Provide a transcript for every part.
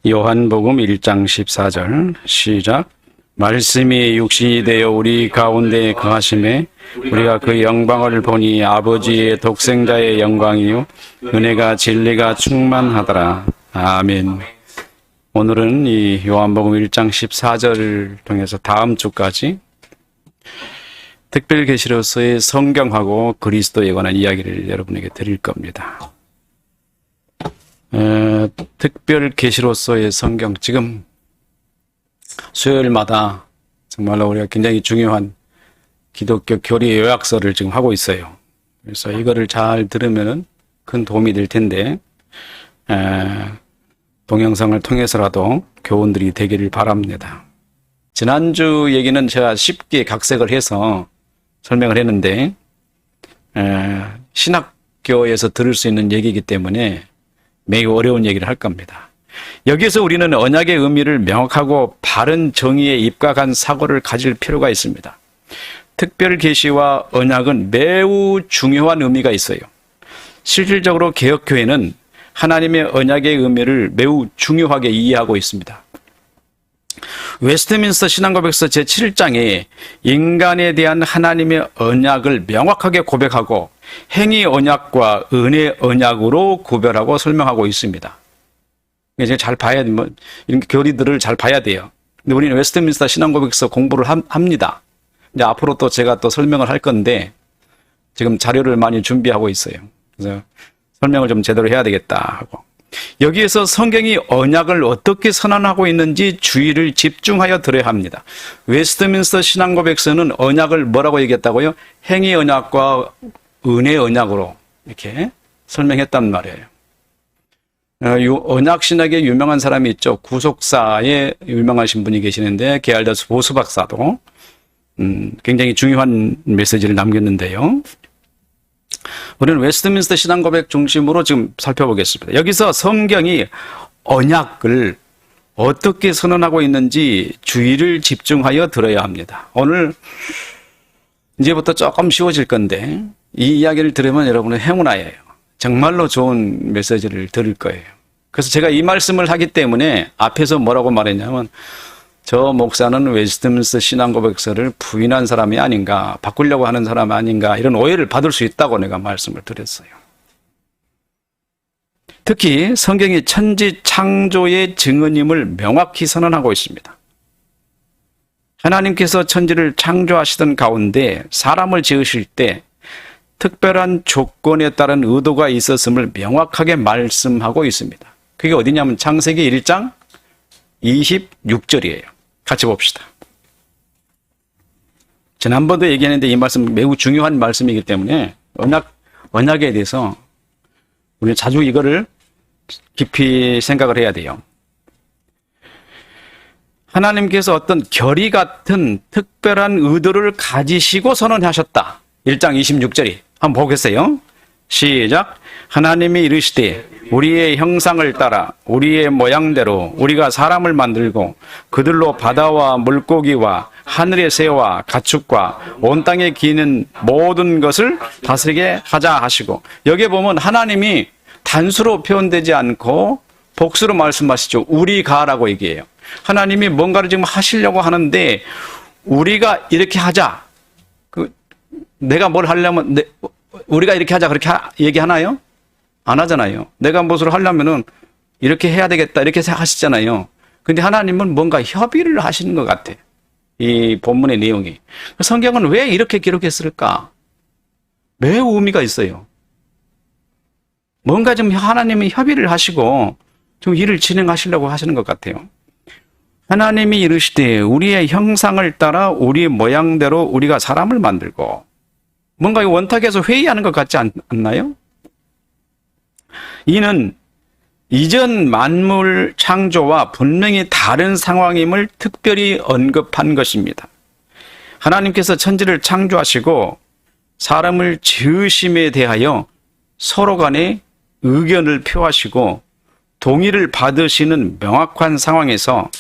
요한복음 1장 14절 시작. 말씀이 육신이 되어 우리 가운데 거하심에 우리가 그 영광을 보니 아버지의 독생자의 영광이요 은혜가 진리가 충만하더라. 아멘. 오늘은 이 요한복음 1장 14절을 통해서 다음 주까지 특별계시로서의 성경하고 그리스도에 관한 이야기를 여러분에게 드릴 겁니다. 특별 계시로서의 성경, 지금 수요일마다 정말로 우리가 굉장히 중요한 기독교 교리 요약서를 지금 하고 있어요. 그래서 이거를 잘 들으면은 큰 도움이 될 텐데, 동영상을 통해서라도 교훈들이 되기를 바랍니다. 지난주 얘기는 제가 쉽게 각색을 해서 설명을 했는데, 신학교에서 들을 수 있는 얘기이기 때문에 매우 어려운 얘기를 할 겁니다. 여기서 우리는 언약의 의미를 명확하고 바른 정의에 입각한 사고를 가질 필요가 있습니다. 특별 계시와 언약은 매우 중요한 의미가 있어요. 실질적으로 개혁교회는 하나님의 언약의 의미를 매우 중요하게 이해하고 있습니다. 웨스트민스터 신앙고백서 제7장에 인간에 대한 하나님의 언약을 명확하게 고백하고 행위 언약과 은혜 언약으로 구별하고 설명하고 있습니다. 이제 잘 봐야, 이런 교리들을 잘 봐야 돼요. 근데 우리는 웨스트민스터 신앙고백서 공부를 합니다. 이제 앞으로 또 제가 또 설명을 할 건데, 지금 자료를 많이 준비하고 있어요. 그래서 설명을 좀 제대로 해야 되겠다 하고. 여기에서 성경이 언약을 어떻게 선언하고 있는지 주의를 집중하여 들어야 합니다. 웨스트민스터 신앙고백서는 언약을 뭐라고 얘기했다고요? 행위 언약과 은혜 언약으로 이렇게 설명했단 말이에요. 언약 신학에 유명한 사람이 있죠. 구속사에 유명하신 분이 계시는데, 게알더스 보수 박사도 굉장히 중요한 메시지를 남겼는데요. 우리는 웨스트민스터 신앙고백 중심으로 지금 살펴보겠습니다. 여기서 성경이 언약을 어떻게 선언하고 있는지 주의를 집중하여 들어야 합니다. 오늘 이제부터 조금 쉬워질 건데, 이 이야기를 들으면 여러분은 행운아예요. 정말로 좋은 메시지를 들을 거예요. 그래서 제가 이 말씀을 하기 때문에 앞에서 뭐라고 말했냐면, 저 목사는 웨스트민스터 신앙고백서를 부인한 사람이 아닌가, 바꾸려고 하는 사람 아닌가, 이런 오해를 받을 수 있다고 내가 말씀을 드렸어요. 특히 성경이 천지 창조의 증언임을 명확히 선언하고 있습니다. 하나님께서 천지를 창조하시던 가운데 사람을 지으실 때 특별한 조건에 따른 의도가 있었음을 명확하게 말씀하고 있습니다. 그게 어디냐면 창세기 1장 26절이에요. 같이 봅시다. 지난번도 얘기했는데 이 말씀 매우 중요한 말씀이기 때문에 언약에 대해서 우리는 자주 이거를 깊이 생각을 해야 돼요. 하나님께서 어떤 결의 같은 특별한 의도를 가지시고 선언하셨다. 1장 26절이. 한번 보겠어요. 시작. 하나님이 이르시되 우리의 형상을 따라 우리의 모양대로 우리가 사람을 만들고 그들로 바다와 물고기와 하늘의 새와 가축과 온 땅에 기는 모든 것을 다스리게 하자 하시고, 여기에 보면 하나님이 단수로 표현되지 않고 복수로 말씀하시죠. 우리가라고 얘기해요. 하나님이 뭔가를 지금 하시려고 하는데 우리가 이렇게 하자. 내가 뭘 하려면 우리가 이렇게 하자 그렇게 얘기하나요? 안 하잖아요. 내가 무엇을 하려면은 이렇게 해야 되겠다 이렇게 하시잖아요. 근데 하나님은 뭔가 협의를 하시는 것 같아. 이 본문의 내용이. 성경은 왜 이렇게 기록했을까? 매우 의미가 있어요. 뭔가 좀 하나님이 협의를 하시고 좀 일을 진행하시려고 하시는 것 같아요. 하나님이 이르시되 우리의 형상을 따라 우리의 모양대로 우리가 사람을 만들고, 뭔가 원탁에서 회의하는 것 같지 않나요? 이는 이전 만물 창조와 분명히 다른 상황임을 특별히 언급한 것입니다. 하나님께서 천지를 창조하시고 사람을 지으심에 대하여 서로 간에 의견을 표하시고 동의를 받으시는 명확한 상황에서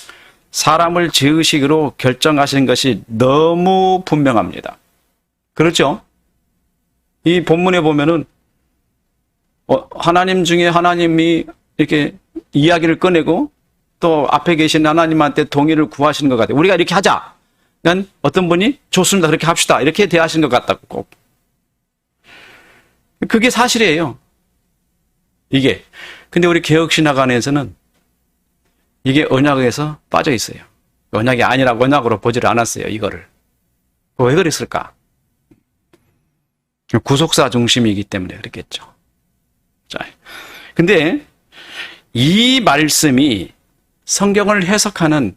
사람을 지으시기로 결정하신 것이 너무 분명합니다. 그렇죠? 이 본문에 보면은 하나님 중에 하나님이 이렇게 이야기를 꺼내고 또 앞에 계신 하나님한테 동의를 구하시는 것 같아요. 우리가 이렇게 하자. 난 어떤 분이 좋습니다. 그렇게 합시다. 이렇게 대하시는 것 같다고 꼭. 그게 사실이에요. 이게. 근데 우리 개혁신학안에서는 이게 언약에서 빠져 있어요. 언약이 아니라고 언약으로 보지를 않았어요. 이거를. 왜 그랬을까? 구속사 중심이기 때문에 그랬겠죠. 자, 근데 이 말씀이 성경을 해석하는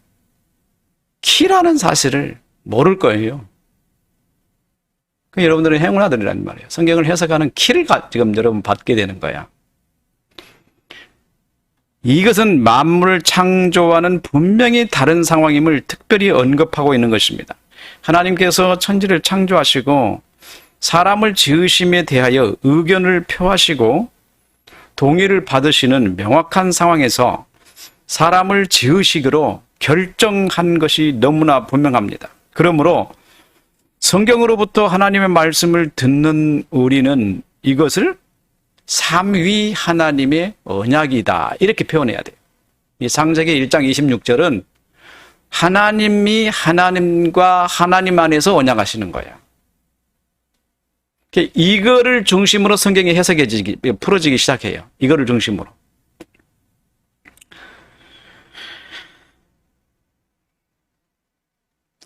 키라는 사실을 모를 거예요. 여러분들은 행운아들이란 말이에요. 성경을 해석하는 키를 지금 여러분 받게 되는 거야. 이것은 만물을 창조와는 분명히 다른 상황임을 특별히 언급하고 있는 것입니다. 하나님께서 천지를 창조하시고 사람을 지으심에 대하여 의견을 표하시고 동의를 받으시는 명확한 상황에서 사람을 지으시기로 결정한 것이 너무나 분명합니다. 그러므로 성경으로부터 하나님의 말씀을 듣는 우리는 이것을 삼위 하나님의 언약이다 이렇게 표현해야 돼요. 이 창세기 1장 26절은 하나님이 하나님과 하나님 안에서 언약하시는 거예요. 이거를 중심으로 성경이 해석해지기, 풀어지기 시작해요. 이거를 중심으로.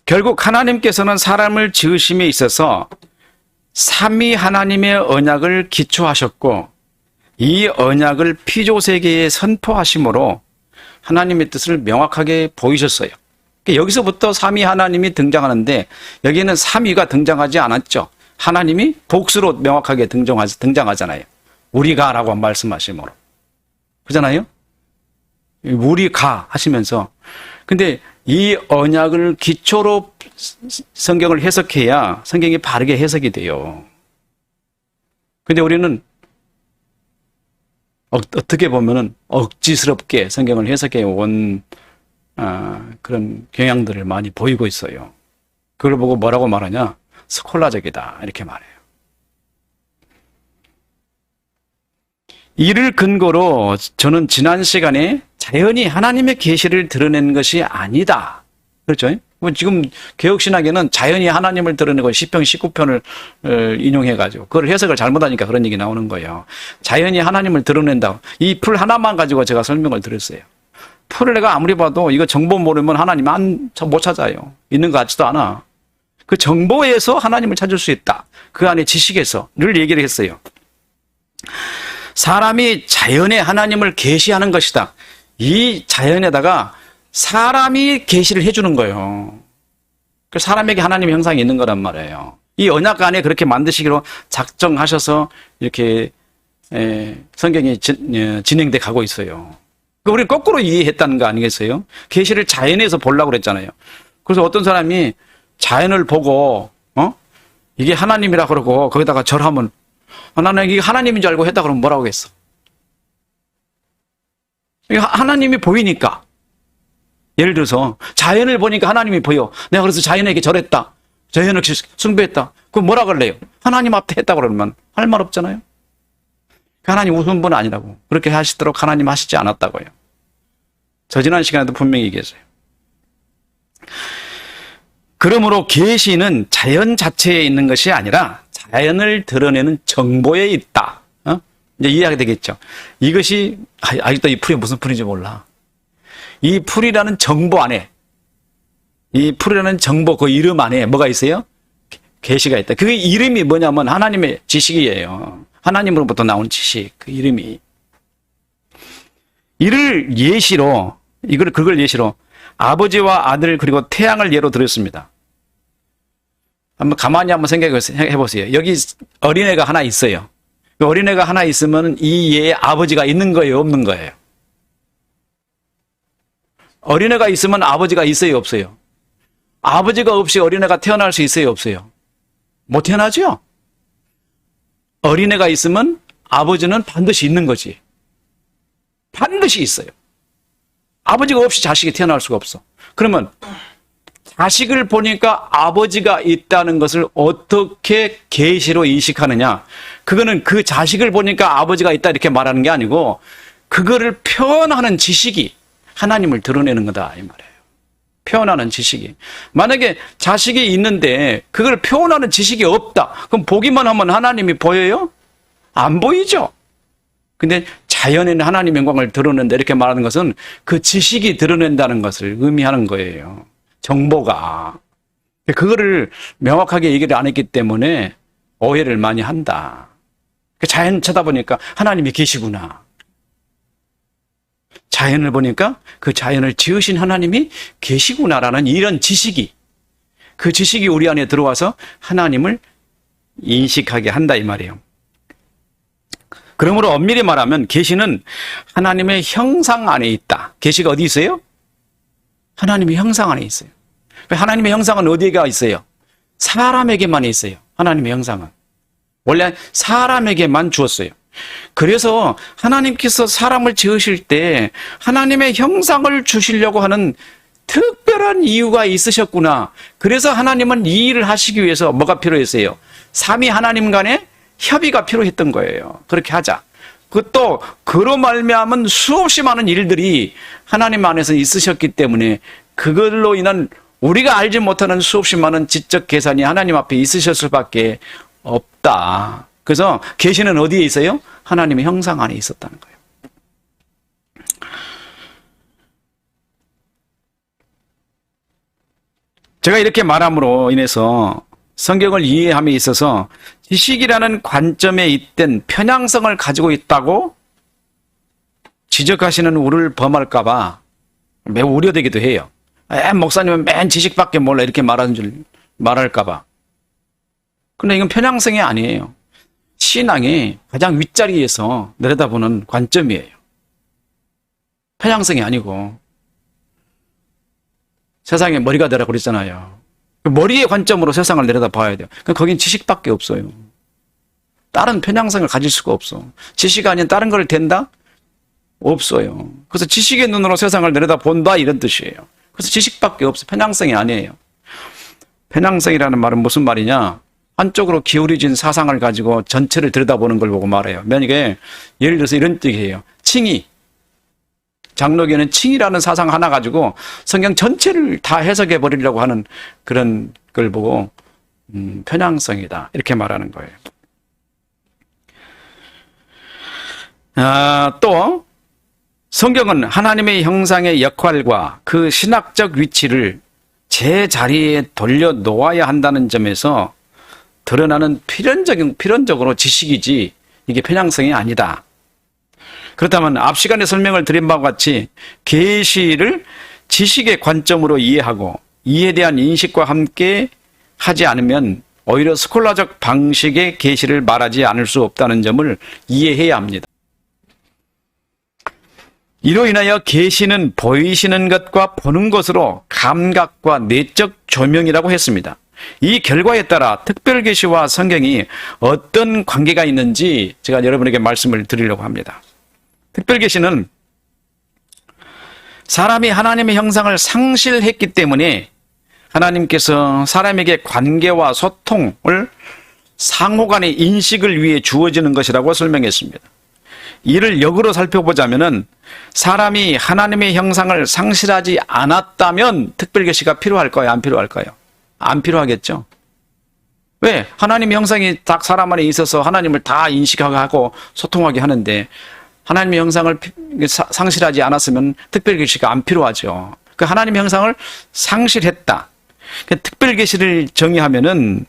결국 하나님께서는 사람을 지으심에 있어서 삼위 하나님의 언약을 기초하셨고 이 언약을 피조세계에 선포하심으로 하나님의 뜻을 명확하게 보이셨어요. 여기서부터 삼위 하나님이 등장하는데 여기에는 삼위가 등장하지 않았죠. 하나님이 복수로 명확하게 등장하잖아요. 우리가라고 말씀하심으로. 그잖아요? 우리가 하시면서. 근데 이 언약을 기초로 성경을 해석해야 성경이 바르게 해석이 돼요. 근데 우리는 어떻게 보면은 억지스럽게 성경을 해석해 온 그런 경향들을 많이 보이고 있어요. 그걸 보고 뭐라고 말하냐? 스콜라적이다 이렇게 말해요. 이를 근거로 저는 지난 시간에 자연히 하나님의 계시를 드러낸 것이 아니다. 그렇죠? 지금 개혁신학에는 자연히 하나님을 드러내고 시편 19편을 인용해가지고 그걸 해석을 잘못하니까 그런 얘기 나오는 거예요. 자연히 하나님을 드러낸다. 이 풀 하나만 가지고 제가 설명을 드렸어요. 풀을 내가 아무리 봐도 이거 정보 모르면 하나님 못 찾아요. 있는 것 같지도 않아. 그 정보에서 하나님을 찾을 수 있다. 그 안에 지식에서 늘 얘기를 했어요. 사람이 자연에 하나님을 계시하는 것이다. 이 자연에다가 사람이 계시를 해주는 거예요. 사람에게 하나님의 형상이 있는 거란 말이에요. 이 언약 안에 그렇게 만드시기로 작정하셔서 이렇게 성경이 진행돼 가고 있어요. 우리는 거꾸로 이해했다는 거 아니겠어요? 계시를 자연에서 보려고 그랬잖아요. 그래서 어떤 사람이 자연을 보고 이게 하나님이라 그러고 거기다가 절하면 나는 이게 하나님인 줄 알고 했다 그러면 뭐라고 했어? 하나님이 보이니까. 예를 들어서 자연을 보니까 하나님이 보여. 내가 그래서 자연에게 절했다. 자연을 숭배했다. 그럼 뭐라 그럴래요? 하나님 앞에 했다 그러면 할 말 없잖아요. 하나님 우스운 분 아니라고. 그렇게 하시도록 하나님 하시지 않았다고요. 저 지난 시간에도 분명히 얘기했어요. 그러므로 계시는 자연 자체에 있는 것이 아니라 자연을 드러내는 정보에 있다. 이제 이해하게 되겠죠. 이것이 아직도 이 풀이 무슨 풀인지 몰라. 이 풀이라는 정보 안에, 이 풀이라는 정보 그 이름 안에 뭐가 있어요? 계시가 있다. 그 이름이 뭐냐면 하나님의 지식이에요. 하나님으로부터 나온 지식, 그 이름이. 이를 예시로, 그걸 예시로 아버지와 아들 그리고 태양을 예로 들었습니다. 가만히 한번 생각해 보세요. 여기 어린애가 하나 있어요. 그 어린애가 하나 있으면 이 얘의 아버지가 있는 거예요, 없는 거예요? 어린애가 있으면 아버지가 있어요, 없어요? 아버지가 없이 어린애가 태어날 수 있어요, 없어요? 못 태어나죠? 어린애가 있으면 아버지는 반드시 있는 거지. 반드시 있어요. 아버지가 없이 자식이 태어날 수가 없어. 그러면 자식을 보니까 아버지가 있다는 것을 어떻게 계시로 인식하느냐? 그거는 그 자식을 보니까 아버지가 있다 이렇게 말하는 게 아니고 그거를 표현하는 지식이 하나님을 드러내는 거다 이 말이에요. 표현하는 지식이. 만약에 자식이 있는데 그걸 표현하는 지식이 없다. 그럼 보기만 하면 하나님이 보여요? 안 보이죠. 근데 자연에는 하나님의 영광을 드러낸다 이렇게 말하는 것은 그 지식이 드러낸다는 것을 의미하는 거예요. 정보가. 그거를 명확하게 얘기를 안 했기 때문에 오해를 많이 한다. 자연 쳐다보니까 하나님이 계시구나. 자연을 보니까 그 자연을 지으신 하나님이 계시구나라는 이런 지식이, 그 지식이 우리 안에 들어와서 하나님을 인식하게 한다 이 말이에요. 그러므로 엄밀히 말하면 계시는 하나님의 형상 안에 있다. 계시가 어디 있어요? 하나님의 형상 안에 있어요. 하나님의 형상은 어디가 있어요? 사람에게만 있어요. 하나님의 형상은. 원래 사람에게만 주었어요. 그래서 하나님께서 사람을 지으실 때 하나님의 형상을 주시려고 하는 특별한 이유가 있으셨구나. 그래서 하나님은 이 일을 하시기 위해서 뭐가 필요했어요? 삼위 하나님 간의 협의가 필요했던 거예요. 그렇게 하자. 그것도 그로 말미암은 수없이 많은 일들이 하나님 안에서 있으셨기 때문에 그걸로 인한 우리가 알지 못하는 수없이 많은 지적 계산이 하나님 앞에 있으셨을 수밖에 없다. 그래서 계시는 어디에 있어요? 하나님의 형상 안에 있었다는 거예요. 제가 이렇게 말함으로 인해서 성경을 이해함에 있어서 지식이라는 관점에 잇된 편향성을 가지고 있다고 지적하시는 우리를 범할까 봐 매우 우려되기도 해요. 목사님은 맨 지식밖에 몰라 이렇게 말할까 봐. 근데 이건 편향성이 아니에요. 신앙이 가장 윗자리에서 내려다보는 관점이에요. 편향성이 아니고. 세상에 머리가 되라 그랬잖아요. 머리의 관점으로 세상을 내려다봐야 돼요. 거긴 지식밖에 없어요. 다른 편향성을 가질 수가 없어. 지식 아닌 다른 걸 된다? 없어요. 그래서 지식의 눈으로 세상을 내려다본다 이런 뜻이에요. 그래서 지식밖에 없어요. 편향성이 아니에요. 편향성이라는 말은 무슨 말이냐? 한쪽으로 기울어진 사상을 가지고 전체를 들여다보는 걸 보고 말해요. 만약에 예를 들어서 이런 뜻이에요. 칭의. 장로교는 칭의라는 사상 하나 가지고 성경 전체를 다 해석해 버리려고 하는 그런 걸 보고 편향성이다 이렇게 말하는 거예요. 또 성경은 하나님의 형상의 역할과 그 신학적 위치를 제 자리에 돌려놓아야 한다는 점에서 드러나는 필연적으로 지식이지 이게 편향성이 아니다. 그렇다면 앞 시간에 설명을 드린 바와 같이 계시를 지식의 관점으로 이해하고 이에 대한 인식과 함께 하지 않으면 오히려 스콜라적 방식의 계시를 말하지 않을 수 없다는 점을 이해해야 합니다. 이로 인하여 계시는 보이시는 것과 보는 것으로 감각과 내적 조명이라고 했습니다. 이 결과에 따라 특별계시와 성경이 어떤 관계가 있는지 제가 여러분에게 말씀을 드리려고 합니다. 특별계시는 사람이 하나님의 형상을 상실했기 때문에 하나님께서 사람에게 관계와 소통을 상호간의 인식을 위해 주어지는 것이라고 설명했습니다. 이를 역으로 살펴보자면은 사람이 하나님의 형상을 상실하지 않았다면 특별계시가 필요할까요? 안 필요할까요? 안 필요하겠죠. 왜? 하나님의 형상이 딱 사람 안에 있어서 하나님을 다 인식하고 소통하게 하는데 하나님의 형상을 상실하지 않았으면 특별계시가 안 필요하죠. 그 하나님의 형상을 상실했다. 특별계시를 정의하면은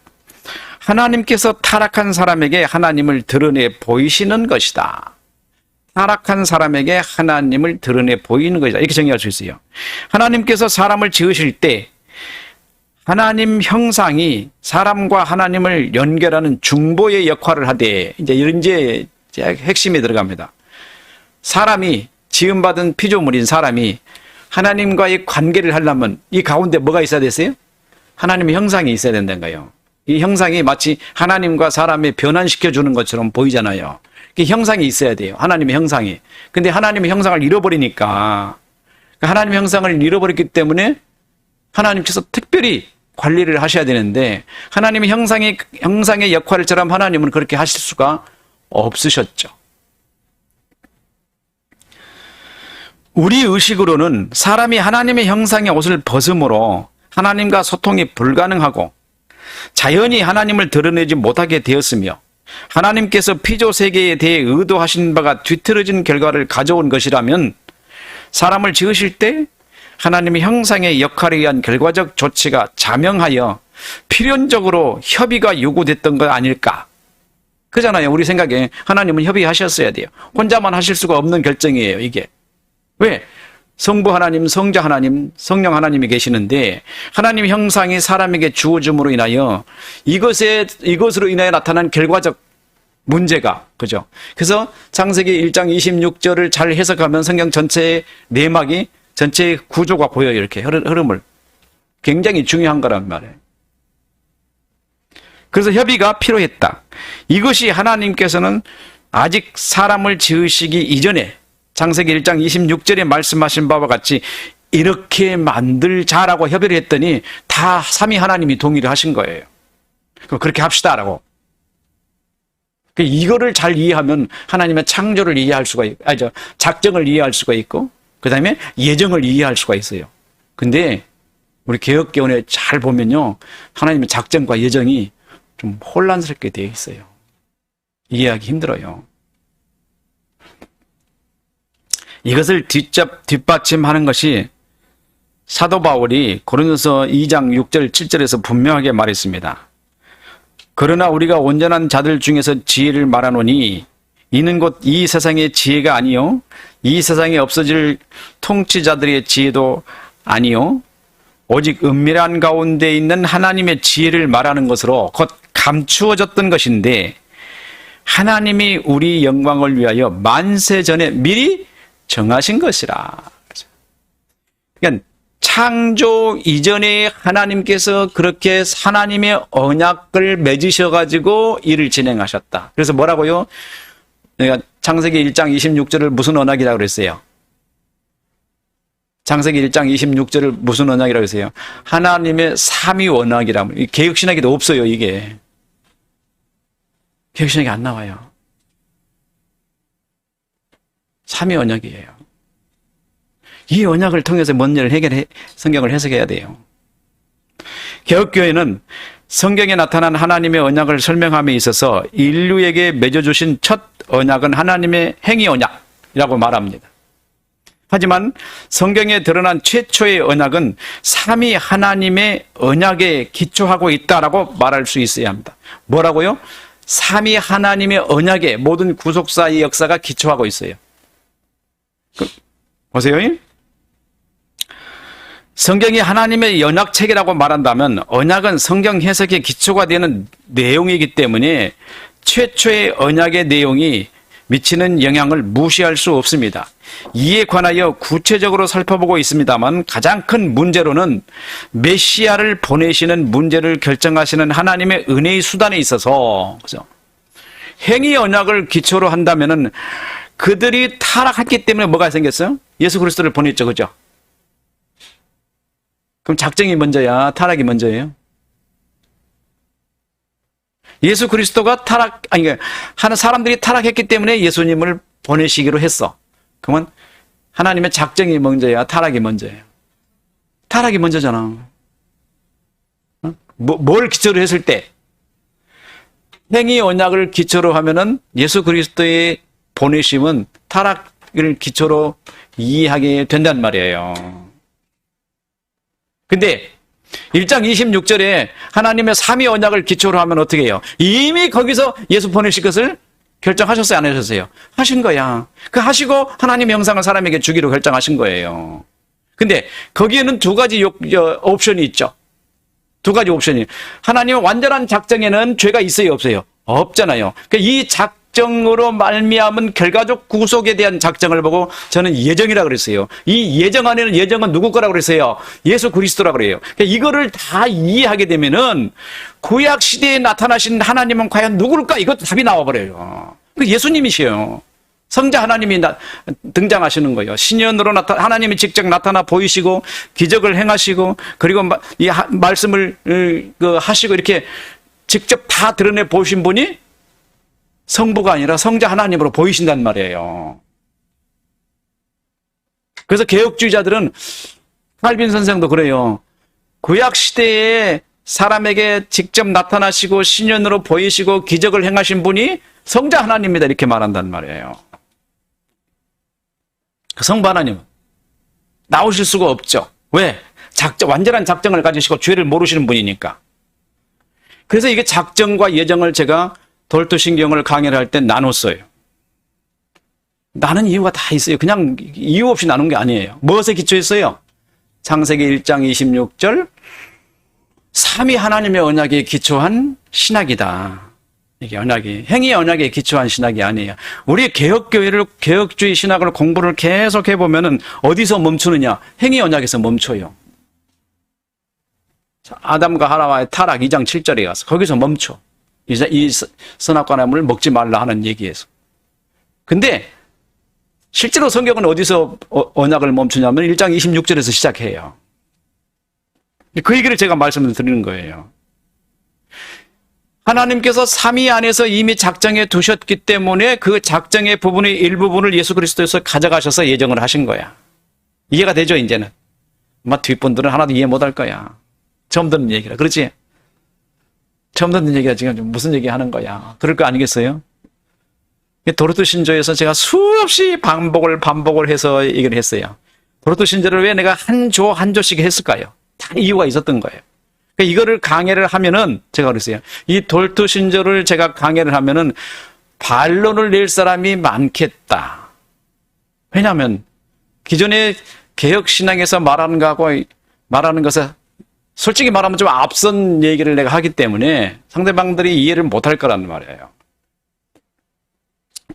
하나님께서 타락한 사람에게 하나님을 드러내 보이시는 것이다. 타락한 사람에게 하나님을 드러내 보이는 것이다. 이렇게 정의할 수 있어요. 하나님께서 사람을 지으실 때 하나님 형상이 사람과 하나님을 연결하는 중보의 역할을 하되 이제 이런 핵심이 들어갑니다. 사람이 지음받은 피조물인 사람이 하나님과의 관계를 하려면 이 가운데 뭐가 있어야 됐어요? 하나님의 형상이 있어야 된다는 거예요. 이 형상이 마치 하나님과 사람의 변환시켜주는 것처럼 보이잖아요. 이 형상이 있어야 돼요. 하나님의 형상이. 근데 하나님의 형상을 잃어버리니까 하나님의 형상을 잃어버렸기 때문에 하나님께서 특별히 관리를 하셔야 되는데 하나님의 형상의 역할처럼 하나님은 그렇게 하실 수가 없으셨죠. 우리 의식으로는 사람이 하나님의 형상의 옷을 벗음으로 하나님과 소통이 불가능하고 자연히 하나님을 드러내지 못하게 되었으며 하나님께서 피조 세계에 대해 의도하신 바가 뒤틀어진 결과를 가져온 것이라면 사람을 지으실 때 하나님의 형상의 역할에 의한 결과적 조치가 자명하여 필연적으로 협의가 요구됐던 것 아닐까? 그잖아요. 우리 생각에 하나님은 협의하셨어야 돼요. 혼자만 하실 수가 없는 결정이에요, 이게. 왜? 성부 하나님, 성자 하나님, 성령 하나님이 계시는데 하나님 형상이 사람에게 주어짐으로 인하여 이것으로 인하여 나타난 결과적 문제가, 그죠? 그래서 창세기 1장 26절을 잘 해석하면 성경 전체의 내막이, 전체의 구조가 보여요. 이렇게 흐름을. 굉장히 중요한 거란 말이에요. 그래서 협의가 필요했다. 이것이 하나님께서는 아직 사람을 지으시기 이전에 창세기 1장 26절에 말씀하신 바와 같이 이렇게 만들자라고 협의를 했더니 다 삼위 하나님이 동의를 하신 거예요. 그럼 그렇게 합시다라고. 이거를 잘 이해하면 하나님의 창조를 이해할 수가 있고, 작정을 이해할 수가 있고, 그 다음에 예정을 이해할 수가 있어요. 근데 우리 개혁개헌에 잘 보면요, 하나님의 작정과 예정이 좀 혼란스럽게 되어 있어요. 이해하기 힘들어요. 이것을 뒷받침하는 것이 사도 바울이 고린도서 2장 6절 7절에서 분명하게 말했습니다. 그러나 우리가 온전한 자들 중에서 지혜를 말하노니 이는 곧 이 세상의 지혜가 아니요 이 세상에 없어질 통치자들의 지혜도 아니요 오직 은밀한 가운데 있는 하나님의 지혜를 말하는 것으로 곧 감추어졌던 것인데 하나님이 우리 영광을 위하여 만세 전에 미리 정하신 것이라. 그러니까 창조 이전에 하나님께서 그렇게 하나님의 언약을 맺으셔가지고 일을 진행하셨다. 그래서 뭐라고요? 내가 창세기 1장 26절을 무슨 언약이라고 그랬어요? 창세기 1장 26절을 무슨 언약이라고 했어요? 하나님의 삼위 언약이라고. 개혁신학에도 없어요, 이게. 개혁신학이 안 나와요. 삼위 언약이에요. 이 언약을 통해서 문제를 성경을 해석해야 돼요. 개혁교회는 성경에 나타난 하나님의 언약을 설명함에 있어서 인류에게 맺어주신 첫 언약은 하나님의 행위 언약이라고 말합니다. 하지만 성경에 드러난 최초의 언약은 삼위 하나님의 언약에 기초하고 있다라고 말할 수 있어야 합니다. 뭐라고요? 삼위 하나님의 언약에 모든 구속사의 역사가 기초하고 있어요. 보세요. 성경이 하나님의 언약책이라고 말한다면 언약은 성경 해석의 기초가 되는 내용이기 때문에 최초의 언약의 내용이 미치는 영향을 무시할 수 없습니다. 이에 관하여 구체적으로 살펴보고 있습니다만 가장 큰 문제로는 메시아를 보내시는 문제를 결정하시는 하나님의 은혜의 수단에 있어서, 그죠? 행위 언약을 기초로 한다면은 그들이 타락했기 때문에 뭐가 생겼어요? 예수 그리스도를 보냈죠, 그죠? 그럼 작정이 먼저야, 타락이 먼저예요? 예수 그리스도가 하는 사람들이 타락했기 때문에 예수님을 보내시기로 했어. 그러면 하나님의 작정이 먼저야, 타락이 먼저예요? 타락이 먼저잖아. 뭘 기초로 했을 때? 행위 언약을 기초로 하면은 예수 그리스도의 보내심은 타락을 기초로 이해하게 된단 말이에요. 근데 1장 26절에 하나님의 삼위 언약을 기초로 하면 어떻게 해요? 이미 거기서 예수 보내실 것을 결정하셨어요? 안 하셨어요? 하신 거야. 그 하시고 하나님의 형상을 사람에게 주기로 결정하신 거예요. 근데 거기에는 두 가지 옵션이 있죠. 두 가지 옵션이. 하나님의 완전한 작정에는 죄가 있어요, 없어요? 없잖아요. 이 작정으로 말미암은 결과적 구속에 대한 작정을 보고 저는 예정이라고 그랬어요. 이 예정 안에는 예정은 누구 거라고 그랬어요? 예수 그리스도라고 그래요. 이거를 다 이해하게 되면은 구약 시대에 나타나신 하나님은 과연 누굴까? 이것도 답이 나와버려요. 예수님이시에요. 성자 하나님이 등장하시는 거예요. 신현으로 하나님이 직접 나타나 보이시고 기적을 행하시고 그리고 이 말씀을 하시고 이렇게 직접 다 드러내 보신 분이 성부가 아니라 성자 하나님으로 보이신단 말이에요. 그래서 개혁주의자들은 칼빈 선생도 그래요. 구약 시대에 사람에게 직접 나타나시고 신현으로 보이시고 기적을 행하신 분이 성자 하나님입니다. 이렇게 말한단 말이에요. 성부 하나님은 나오실 수가 없죠. 왜? 완전한 작정을 가지시고 죄를 모르시는 분이니까. 그래서 이게 작정과 예정을 제가 돌투신경을 강의를 할 때 나눴어요. 나는 이유가 다 있어요. 그냥 이유 없이 나눈 게 아니에요. 무엇에 기초했어요? 창세기 1장 26절 삼위 하나님의 언약에 기초한 신학이다. 이게 언약이 행위 언약에 기초한 신학이 아니에요. 우리 개혁교회를 개혁주의 신학을 공부를 계속 해보면은 어디서 멈추느냐? 행위 언약에서 멈춰요. 아담과 하와의 타락 2장 7절에 가서 거기서 멈춰. 이 선악과나무를 먹지 말라 하는 얘기에서. 근데 실제로 성경은 어디서 언약을 멈추냐면 1장 26절에서 시작해요. 그 얘기를 제가 말씀을 드리는 거예요. 하나님께서 삼위 안에서 이미 작정해 두셨기 때문에 그 작정의 부분의 일부분을 예수 그리스도에서 가져가셔서 예정을 하신 거야. 이해가 되죠, 이제는? 아마 뒷분들은 하나도 이해 못할 거야. 처음 듣는 얘기라. 그렇지? 처음 듣는 얘기가 지금 무슨 얘기 하는 거야. 그럴 거 아니겠어요? 도르트 신조에서 제가 수없이 반복을 해서 얘기를 했어요. 도르트 신조를 왜 내가 한 조씩 했을까요? 다 이유가 있었던 거예요. 그러니까 이거를 강의를 하면은 제가 그랬어요. 이 도르트 신조를 제가 강의를 하면은 반론을 낼 사람이 많겠다. 왜냐하면 기존의 개혁 신앙에서 말하는 것은 솔직히 말하면 좀 앞선 얘기를 내가 하기 때문에 상대방들이 이해를 못할 거란 말이에요.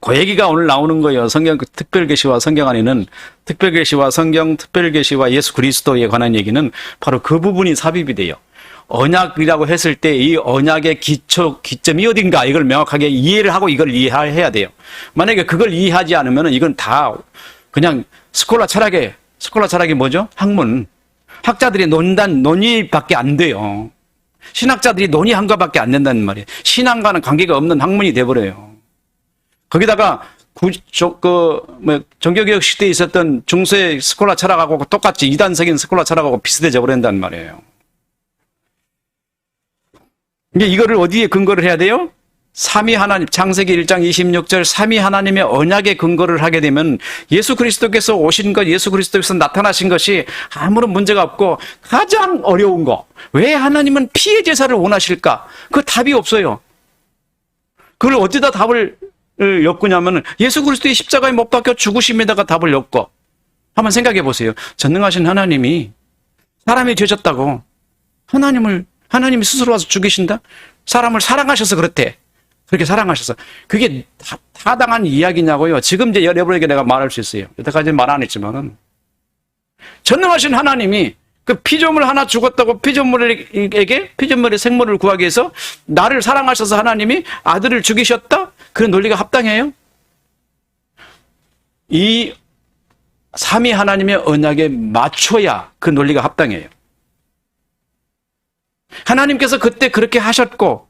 그 얘기가 오늘 나오는 거예요. 성경 특별계시와 성경 안에는 특별계시와 성경 특별계시와 예수 그리스도에 관한 얘기는 바로 그 부분이 삽입이 돼요. 언약이라고 했을 때 이 언약의 기점이 어딘가 이걸 명확하게 이해를 하고 이걸 이해해야 돼요. 만약에 그걸 이해하지 않으면 이건 다 그냥 스콜라 철학이 뭐죠? 학문. 학자들이 논의밖에 안 돼요. 신학자들이 논의한 것밖에 안 된다는 말이에요. 신앙과는 관계가 없는 학문이 돼버려요. 거기다가 종교개혁 시대에 있었던 중세 스콜라 철학하고 똑같이 이단적인 스콜라 철학하고 비슷해져 버린다는 말이에요. 이제 이거를 어디에 근거를 해야 돼요? 삼위 하나님, 창세기 1장 26절 삼위 하나님의 언약에 근거를 하게 되면 예수 그리스도께서 오신 것, 예수 그리스도께서 나타나신 것이 아무런 문제가 없고 가장 어려운 거. 왜 하나님은 피의 제사를 원하실까? 그 답이 없어요. 그걸 어디다 답을 엮으냐면 예수 그리스도의 십자가에 못 박혀 죽으심에다가 답을 엮어. 한번 생각해 보세요. 전능하신 하나님이 사람이 되셨다고 하나님이 스스로 와서 죽이신다? 사람을 사랑하셔서 그렇대. 그렇게 사랑하셔서. 그게 타당한 이야기냐고요. 지금 이제 여러분에게 내가 말할 수 있어요. 여태까지 말 안 했지만은. 전능하신 하나님이 그 피조물 하나 죽었다고 피조물의 생물을 구하기 위해서 나를 사랑하셔서 하나님이 아들을 죽이셨다? 그런 논리가 합당해요? 이 삼위 하나님의 언약에 맞춰야 그 논리가 합당해요. 하나님께서 그때 그렇게 하셨고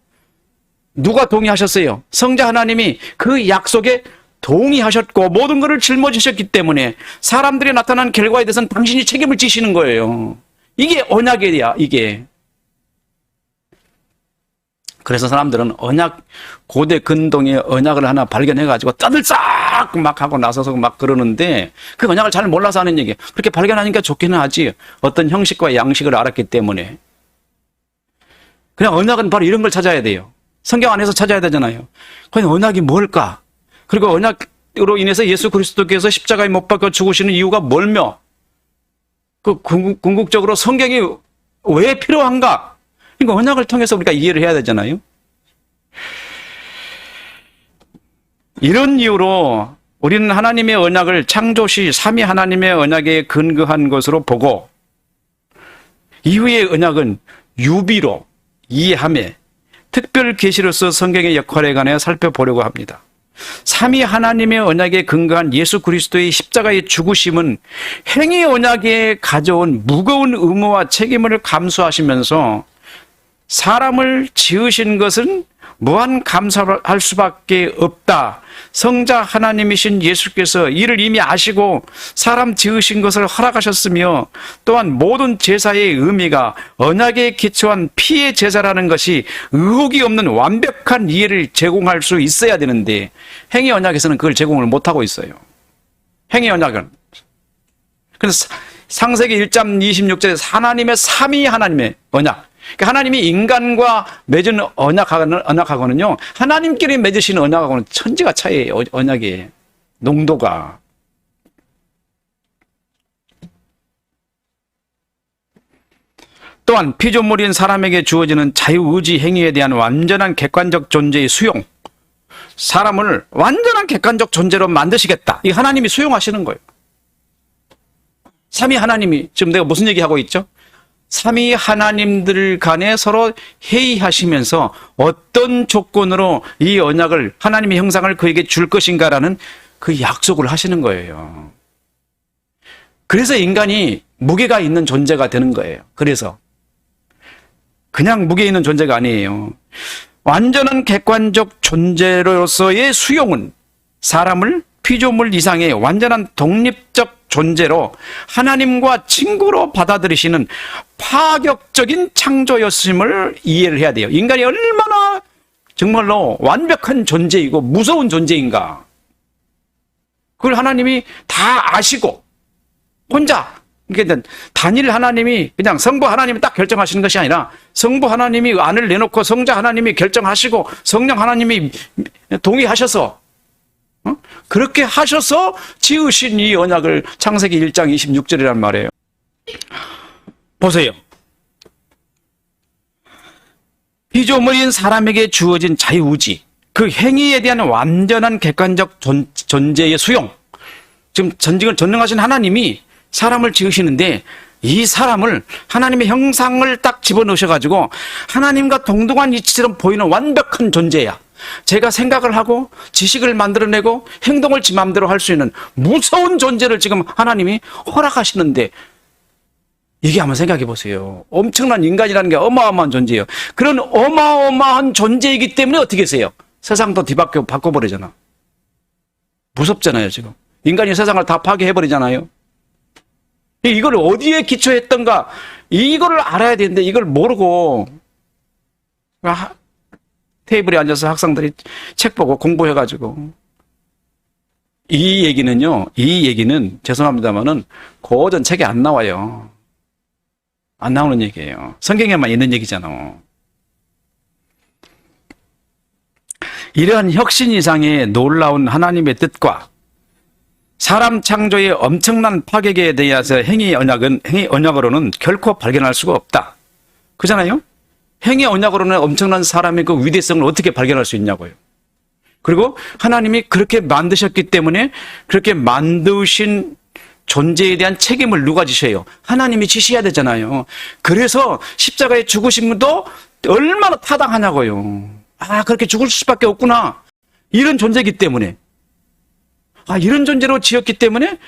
누가 동의하셨어요? 성자 하나님이 그 약속에 동의하셨고 모든 것을 짊어지셨기 때문에 사람들이 나타난 결과에 대해서는 당신이 책임을 지시는 거예요. 이게 언약이야, 이게. 그래서 사람들은 고대 근동의 언약을 하나 발견해가지고 떠들썩 막 하고 나서서 막 그러는데 그 언약을 잘 몰라서 하는 얘기예요. 그렇게 발견하니까 좋기는 하지. 어떤 형식과 양식을 알았기 때문에. 그냥 언약은 바로 이런 걸 찾아야 돼요. 성경 안에서 찾아야 되잖아요. 과연 언약이 뭘까? 그리고 언약으로 인해서 예수 그리스도께서 십자가에 못 박혀 죽으시는 이유가 뭘며? 궁극적으로 성경이 왜 필요한가? 그러니까 언약을 통해서 우리가 이해를 해야 되잖아요. 이런 이유로 우리는 하나님의 언약을 창조시 삼위 하나님의 언약에 근거한 것으로 보고 이후의 언약은 유비로 이해함에 특별 계시로서 성경의 역할에 관해 살펴보려고 합니다. 삼위 하나님의 언약에 근거한 예수 그리스도의 십자가의 죽으심은 행위 언약에 가져온 무거운 의무와 책임을 감수하시면서 사람을 지으신 것은 무한 감사할 수밖에 없다. 성자 하나님이신 예수께서 이를 이미 아시고 사람 지으신 것을 허락하셨으며 또한 모든 제사의 의미가 언약에 기초한 피의 제사라는 것이 의혹이 없는 완벽한 이해를 제공할 수 있어야 되는데 행위 언약에서는 그걸 제공을 못하고 있어요. 행위 언약은. 그래서 창세기 1장 26절에 하나님의 삼위 하나님의 언약. 그러니까 하나님이 인간과 맺은 언약하고는요, 하나님끼리 맺으시는 언약하고는 천지가 차이예요. 언약의 농도가. 또한 피조물인 사람에게 주어지는 자유의지 행위에 대한 완전한 객관적 존재의 수용. 사람을 완전한 객관적 존재로 만드시겠다. 이 하나님이 수용하시는 거예요. 삼위 하나님이, 지금 내가 무슨 얘기하고 있죠? 삼위 하나님들 간에 서로 회의하시면서 어떤 조건으로 이 언약을, 하나님의 형상을 그에게 줄 것인가라는 그 약속을 하시는 거예요. 그래서 인간이 무게가 있는 존재가 되는 거예요. 그래서 그냥 무게 있는 존재가 아니에요. 완전한 객관적 존재로서의 수용은 사람을 피조물 이상의 완전한 독립적 존재로 하나님과 친구로 받아들이시는 파격적인 창조였음을 이해를 해야 돼요. 인간이 얼마나 정말로 완벽한 존재이고 무서운 존재인가. 그걸 하나님이 다 아시고 혼자, 그러니까 단일 하나님이 그냥 성부 하나님이 딱 결정하시는 것이 아니라 성부 하나님이 안을 내놓고 성자 하나님이 결정하시고 성령 하나님이 동의하셔서 그렇게 하셔서 지으신 이 언약을 창세기 1장 26절이란 말이에요. 보세요. 피조물인 사람에게 주어진 자유의지, 그 행위에 대한 완전한 객관적 존재의 수용. 지금 전능하신 하나님이 사람을 지으시는데 이 사람을 하나님의 형상을 딱 집어넣으셔가지고 하나님과 동등한 이치처럼 보이는 완벽한 존재야. 제가 생각을 하고 지식을 만들어내고 행동을 지 맘대로 할 수 있는 무서운 존재를 지금 하나님이 허락하시는데, 이게 한번 생각해 보세요. 엄청난 인간이라는 게 어마어마한 존재예요. 그런 어마어마한 존재이기 때문에 어떻게 하세요? 세상도 뒤바뀌고 바꿔버리잖아. 무섭잖아요. 지금 인간이 세상을 다 파괴해버리잖아요. 이걸 어디에 기초했던가, 이거를 알아야 되는데 이걸 모르고 테이블에 앉아서 학생들이 책 보고 공부해가지고, 이 얘기는 죄송합니다만은 고전 책에 안 나와요. 안 나오는 얘기예요. 성경에만 있는 얘기잖아. 이러한 혁신 이상의 놀라운 하나님의 뜻과 사람 창조의 엄청난 파괴에 대해서 행위 언약으로는 결코 발견할 수가 없다. 그잖아요? 행위 언약으로는 엄청난 사람의 그 위대성을 어떻게 발견할 수 있냐고요. 그리고 하나님이 그렇게 만드셨기 때문에 그렇게 만드신 존재에 대한 책임을 누가 지셔요? 하나님이 지셔야 되잖아요. 그래서 십자가에 죽으신 분도 얼마나 타당하냐고요. 아, 그렇게 죽을 수밖에 없구나. 이런 존재이기 때문에. 아, 이런 존재로 지었기 때문에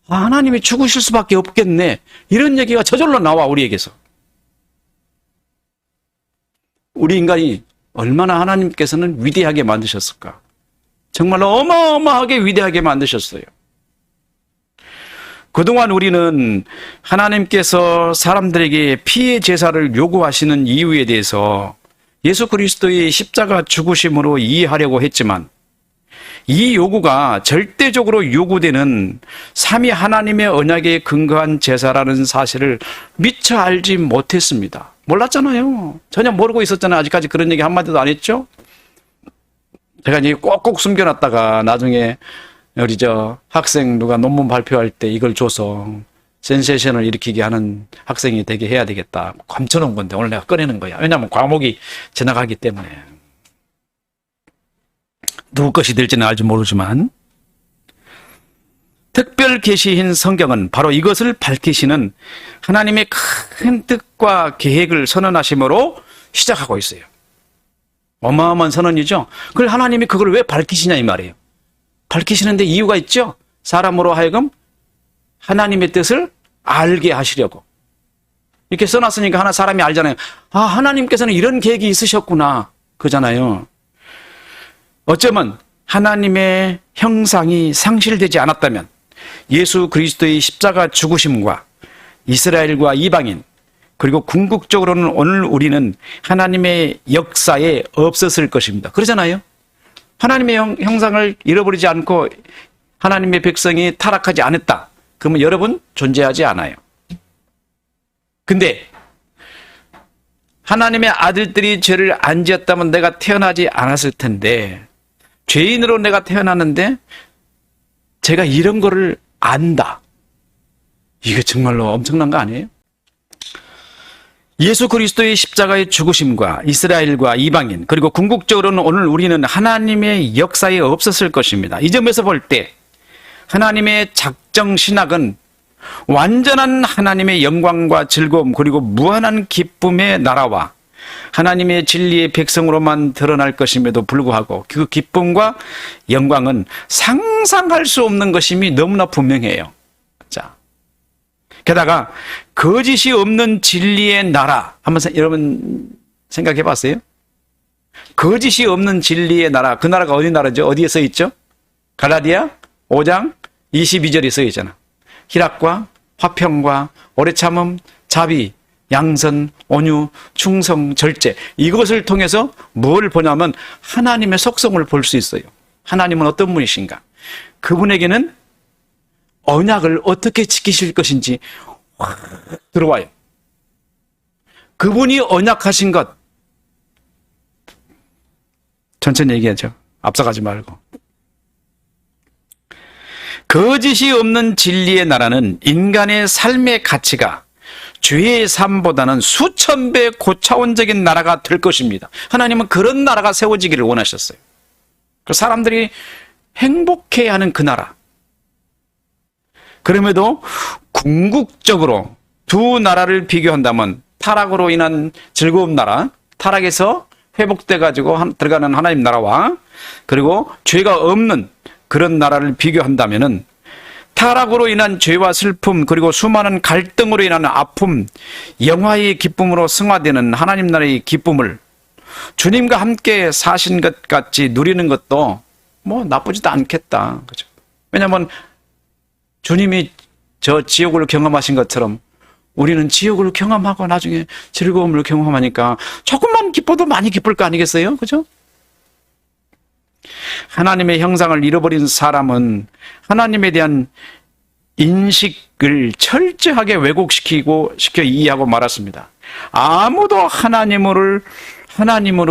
하나님이 죽으실 수밖에 없겠네. 이런 얘기가 저절로 나와, 우리에게서. 우리 인간이 얼마나 하나님께서는 위대하게 만드셨을까? 정말로 어마어마하게 위대하게 만드셨어요. 그동안 우리는 하나님께서 사람들에게 피의 제사를 요구하시는 이유에 대해서 예수 그리스도의 십자가 죽으심으로 이해하려고 했지만, 이 요구가 절대적으로 요구되는 삼위 하나님의 언약에 근거한 제사라는 사실을 미처 알지 못했습니다. 몰랐잖아요. 전혀 모르고 있었잖아요. 아직까지 그런 얘기 한마디도 안 했죠? 제가 이제 꼭꼭 숨겨놨다가 나중에 우리 학생 누가 논문 발표할 때 이걸 줘서 센세이션을 일으키게 하는 학생이 되게 해야 되겠다. 감춰놓은 건데 오늘 내가 꺼내는 거야. 왜냐하면 과목이 지나가기 때문에. 누구 것이 될지는 알지 모르지만, 특별 계시인 성경은 바로 이것을 밝히시는 하나님의 큰 뜻과 계획을 선언하심으로 시작하고 있어요. 어마어마한 선언이죠. 그걸 하나님이 그걸 왜 밝히시냐 이 말이에요. 밝히시는데 이유가 있죠. 사람으로 하여금 하나님의 뜻을 알게 하시려고. 이렇게 써놨으니까 사람이 알잖아요. 아, 하나님께서는 이런 계획이 있으셨구나. 그잖아요. 어쩌면 하나님의 형상이 상실되지 않았다면 예수 그리스도의 십자가 죽으심과 이스라엘과 이방인 그리고 궁극적으로는 오늘 우리는 하나님의 역사에 없었을 것입니다. 그러잖아요. 하나님의 형상을 잃어버리지 않고 하나님의 백성이 타락하지 않았다. 그러면 여러분 존재하지 않아요. 근데 하나님의 아들들이 죄를 안 지었다면 내가 태어나지 않았을 텐데 죄인으로 내가 태어났는데 제가 이런 거를 안다. 이게 정말로 엄청난 거 아니에요? 예수 그리스도의 십자가의 죽으심과 이스라엘과 이방인 그리고 궁극적으로는 오늘 우리는 하나님의 역사에 없었을 것입니다. 이 점에서 볼 때 하나님의 작정 신학은 완전한 하나님의 영광과 즐거움 그리고 무한한 기쁨의 나라와 하나님의 진리의 백성으로만 드러날 것임에도 불구하고 그 기쁨과 영광은 상상할 수 없는 것임이 너무나 분명해요. 자, 게다가 거짓이 없는 진리의 나라 한번 여러분 생각해 봤어요? 거짓이 없는 진리의 나라, 그 나라가 어디 나라죠? 어디에 써 있죠? 갈라디아 5장 22절에 써 있잖아. 희락과 화평과 오래 참음, 자비, 양선, 온유, 충성, 절제 이것을 통해서 뭘 보냐면 하나님의 속성을 볼 수 있어요. 하나님은 어떤 분이신가? 그분에게는 언약을 어떻게 지키실 것인지 확 들어와요. 그분이 언약하신 것 천천히 얘기하죠. 앞서가지 말고. 거짓이 없는 진리의 나라는 인간의 삶의 가치가 죄의 삶보다는 수천 배 고차원적인 나라가 될 것입니다. 하나님은 그런 나라가 세워지기를 원하셨어요. 그 사람들이 행복해야 하는 그 나라. 그럼에도 궁극적으로 두 나라를 비교한다면 타락으로 인한 즐거운 나라, 타락에서 회복돼 가지고 들어가는 하나님 나라와 그리고 죄가 없는 그런 나라를 비교한다면은 타락으로 인한 죄와 슬픔 그리고 수많은 갈등으로 인한 아픔, 영화의 기쁨으로 승화되는 하나님 나라의 기쁨을 주님과 함께 사신 것 같이 누리는 것도 뭐 나쁘지도 않겠다. 그죠? 왜냐하면 주님이 저 지옥을 경험하신 것처럼 우리는 지옥을 경험하고 나중에 즐거움을 경험하니까 조금만 기뻐도 많이 기쁠 거 아니겠어요? 그죠? 하나님의 형상을 잃어버린 사람은 하나님에 대한 인식을 철저하게 왜곡시켜 이해하고 말았습니다. 아무도 하나님으로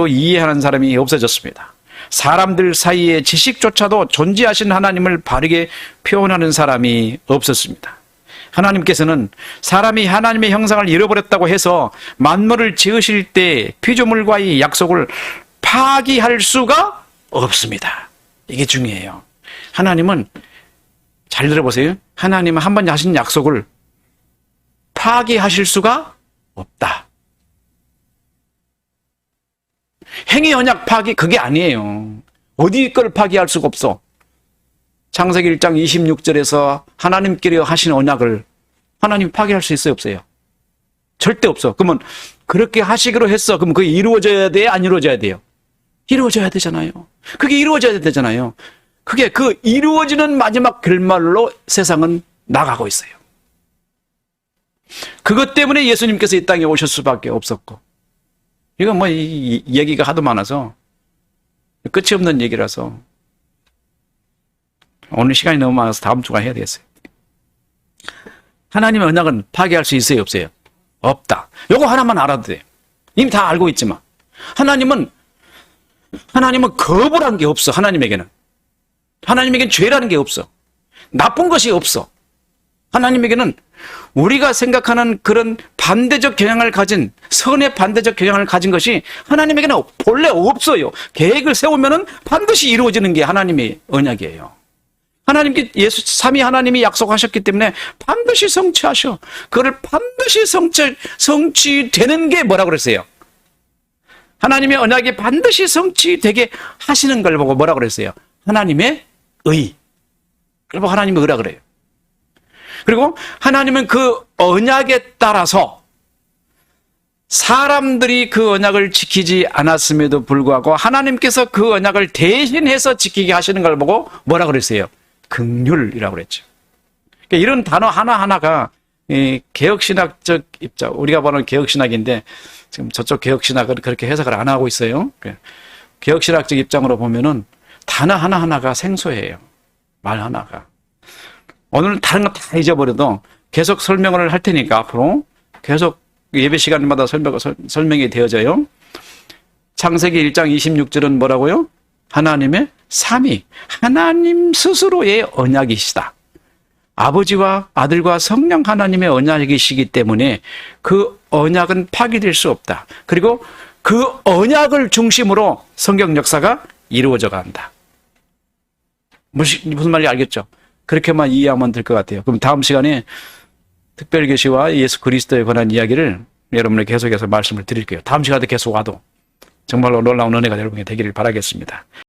이해하는 사람이 없어졌습니다. 사람들 사이에 지식조차도 존재하신 하나님을 바르게 표현하는 사람이 없었습니다. 하나님께서는 사람이 하나님의 형상을 잃어버렸다고 해서 만물을 지으실 때 피조물과의 약속을 파기할 수가 없습니다. 이게 중요해요. 하나님은 잘 들어보세요. 하나님은 한 번 하신 약속을 파기하실 수가 없다. 행위 언약 파기 그게 아니에요. 어디 걸 파기할 수가 없어. 창세기 1장 26절에서 하나님께로 하신 언약을 하나님 파기할 수 있어요, 없어요? 절대 없어. 그러면 그렇게 하시기로 했어. 그럼 그게 이루어져야 돼요, 안 이루어져야 돼요? 이루어져야 되잖아요. 그게 이루어져야 되잖아요. 그게 그 이루어지는 마지막 결말로 세상은 나가고 있어요. 그것 때문에 예수님께서 이 땅에 오실 수밖에 없었고, 이건 뭐 이 얘기가 하도 많아서 끝이 없는 얘기라서 오늘 시간이 너무 많아서 다음 주가 해야 되겠어요. 하나님의 언약은 파괴할 수 있어요, 없어요? 없다. 요거 하나만 알아도 돼요. 이미 다 알고 있지만 하나님은 거부라는 게 없어. 하나님에게는 죄라는 게 없어. 나쁜 것이 없어. 하나님에게는 우리가 생각하는 그런 반대적 경향을 가진 선의 반대적 경향을 가진 것이 하나님에게는 본래 없어요. 계획을 세우면은 반드시 이루어지는 게 하나님의 언약이에요. 하나님께 삼위 하나님이 약속하셨기 때문에 반드시 성취하셔. 그걸 반드시 성취되는 게 뭐라고 그랬어요? 하나님의 언약이 반드시 성취되게 하시는 걸 보고 뭐라고 그랬어요? 하나님의 의. 그리고 하나님의 의라 그래요. 그리고 하나님은 그 언약에 따라서 사람들이 그 언약을 지키지 않았음에도 불구하고 하나님께서 그 언약을 대신해서 지키게 하시는 걸 보고 뭐라 그랬어요? 긍휼이라고 그랬죠. 그러니까 이런 단어 하나하나가 개혁신학적 입장, 우리가 보는 개혁신학인데 지금 저쪽 개혁신학은 그렇게 해석을 안 하고 있어요. 개혁신학적 입장으로 보면은 단어 하나하나가 생소해요. 말 하나가. 오늘은 다른 거 다 잊어버려도 계속 설명을 할 테니까 앞으로 계속 예배 시간마다 설명이 되어져요. 창세기 1장 26절은 뭐라고요? 하나님의 삼위, 하나님 스스로의 언약이시다. 아버지와 아들과 성령 하나님의 언약이시기 때문에 그 언약은 파기될 수 없다. 그리고 그 언약을 중심으로 성경 역사가 이루어져 간다. 무슨 말인지 알겠죠? 그렇게만 이해하면 될 것 같아요. 그럼 다음 시간에 특별계시와 예수 그리스도에 관한 이야기를 여러분에게 계속해서 말씀을 드릴게요. 다음 시간에 계속 와도 정말로 놀라운 은혜가 여러분에게 되기를 바라겠습니다.